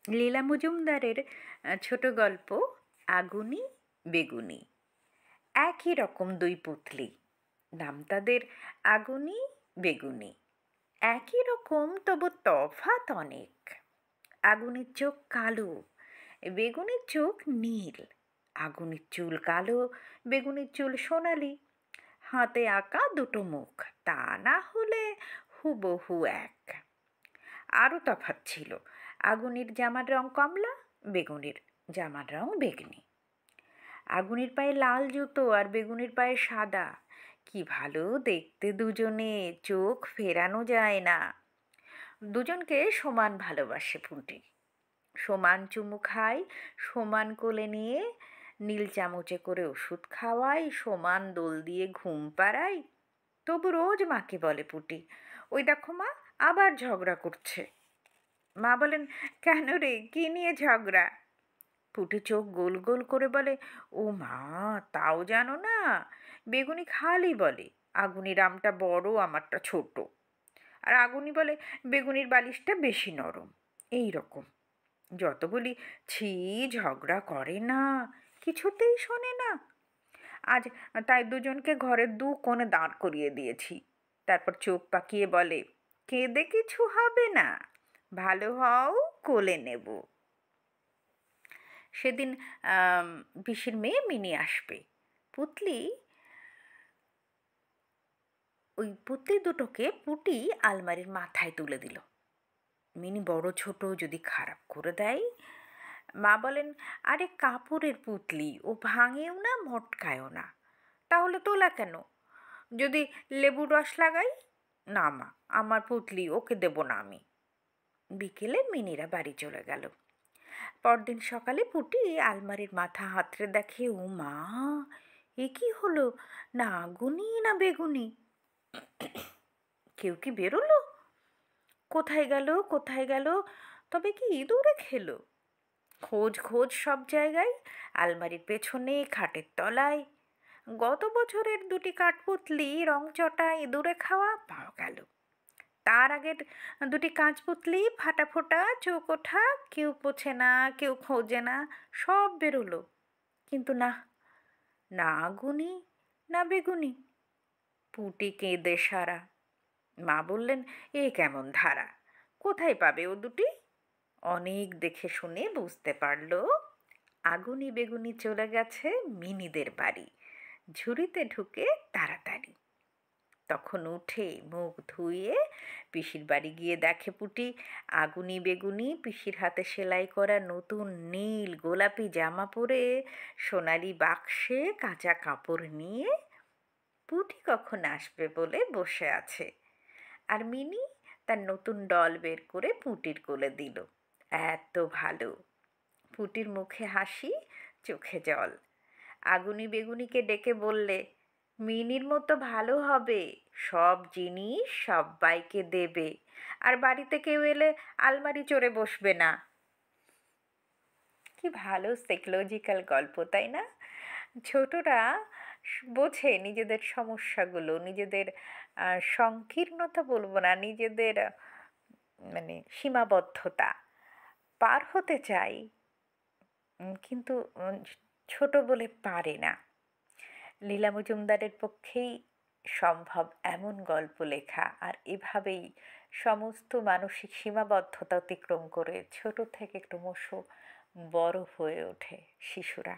লীলা মজুমদারের ছোট গল্প আগুনি বেগুনি। একই রকম দুই পুতলি, নাম তাদের আগুনি বেগুনি। একই রকম, তবু তফাৎ অনেক। আগুনের চোখ কালো, বেগুনির চোখ নীল। আগুনের চুল কালো, বেগুনির চুল সোনালি। হাতে আঁকা দুটো মুখ, তা না হলে হুবহু এক। আরও তফাৎ ছিল, আগুনের জামার রং কমলা, বেগুনির জামার রং বেগনি। আগুনের পায়ে লাল জুতো আর বেগুনির পায়ে সাদা। কি ভালো দেখতে দুজনে, চোখ ফেরানো যায় না। দুজনকে সমান ভালোবাসে পুঁটি, সমান চুমু খায়, সমান কোলে নিয়ে নীল চামচে করে ওষুধ খাওয়াই, সমান দোল দিয়ে ঘুম পাড়ায়। তবু রোজ মাকে বলে পুঁটি, ওই দেখো মা, আবার ঝগড়া করছে। মা বলেন, কেন রে, কি নিয়ে ঝগড়া? পুঁটি চোখ গোল গোল করে বলে, ও মা, তাও জানো না? বেগুনি খালি বলে আগুনির আমটা বড়, আমারটা ছোট। আর আগুনি বলে বেগুনির বালিশটা বেশি নরম। এই রকম যত বলি, ছি, ঝগড়া করে না, কিছুতেই শোনে না। আজ তাই দুজনকে ঘরের দু কোণে দাঁড় করিয়ে দিয়েছি। তারপর চোখ পাকিয়ে বলে, কেঁদে কিছু হবে না, ভালো হও, কোলে নেব। সেদিন পিসির মেয়ে মিনি আসবে। পুতলি ওই পুতলি দুটোকে পুটি আলমারির মাথায় তুলে দিল। মিনি বড় ছোট যদি খারাপ করে দেয়। মা বলেন, আরে কাপড়ের পুতলি, ও ভাঙেও না মটকায়ও না, তাহলে তোলা কেন? যদি লেবুর রস লাগাই? না মা, আমার পুতলি, ওকে দেব না আমি। বিকেলে মিনিরা বাড়ি চলে গেল। পরদিন সকালে পুটি আলমারির মাথা হাতড়ে দেখে, ও মা, এ কি হলো? না আগুনি না বেগুনি, কেউ কি বেরোলো? কোথায় গেল, কোথায় গেল? তবে কি ইঁদুরে খেলো? খোঁজ খোঁজ সব জায়গায়, আলমারির পেছনে, খাটের তলায়। গত বছরের দুটি কাঠপুতলি রংচটা ইঁদুরে খাওয়া পাওয়া গেল। তার আগের দুটি কাঁচপুতলি ফাটা ফোটা, চোখ ওঠা, কেউ পোছে না, কেউ খোঁজে না, সব বেরোলো। কিন্তু না, না আগুনি না বেগুনি। পুটি কেঁদে সারা। মা বললেন, এ কেমন ধারা, কোথায় পাবে ও দুটি? অনেক দেখে শুনে বুঝতে পারল, আগুনি বেগুনি চলে গেছে মিনিদের বাড়ি, ঝুড়িতে ঢুকে তাড়াতাড়ি। তখন উঠে মুখ ধুয়ে পিসির বাড়ি গিয়ে দেখে পুটি আগুনি বেগুনি পিসির হাতে সেলাই করা নতুন নীল গোলাপি জামা পরে সোনালি বাক্সে কাঁচা কাপড় নিয়ে পুটি কখন আসবে বলে বসে আছে। আর মিনি তার নতুন ডল বের করে পুটির কোলে দিল। এত ভালো! পুটির মুখে হাসি, চোখে জল। আগুনি বেগুনিকে ডেকে বললে, মিনির মতো ভালো হবে, সব জিনিস সব্বাইকে দেবে, আর বাড়িতে কেউ এলে আলমারি চড়ে বসবে না। কি ভালো সাইকোলজিক্যাল গল্প, তাই না? ছোটরা বোঝে নিজেদের সমস্যাগুলো, নিজেদের সংকীর্ণতা বলবো না, নিজেদের মানে সীমাবদ্ধতা পার হতে চাই, কিন্তু ছোট বলে পারে না। লীলা মজুমদারের পক্ষেই সম্ভব এমন গল্প লেখা, আর এভাবেই সমস্ত মানসিক সীমাবদ্ধতা অতিক্রম করে ছোট থেকে ক্রমশ বড় হয়ে ওঠে শিশুরা।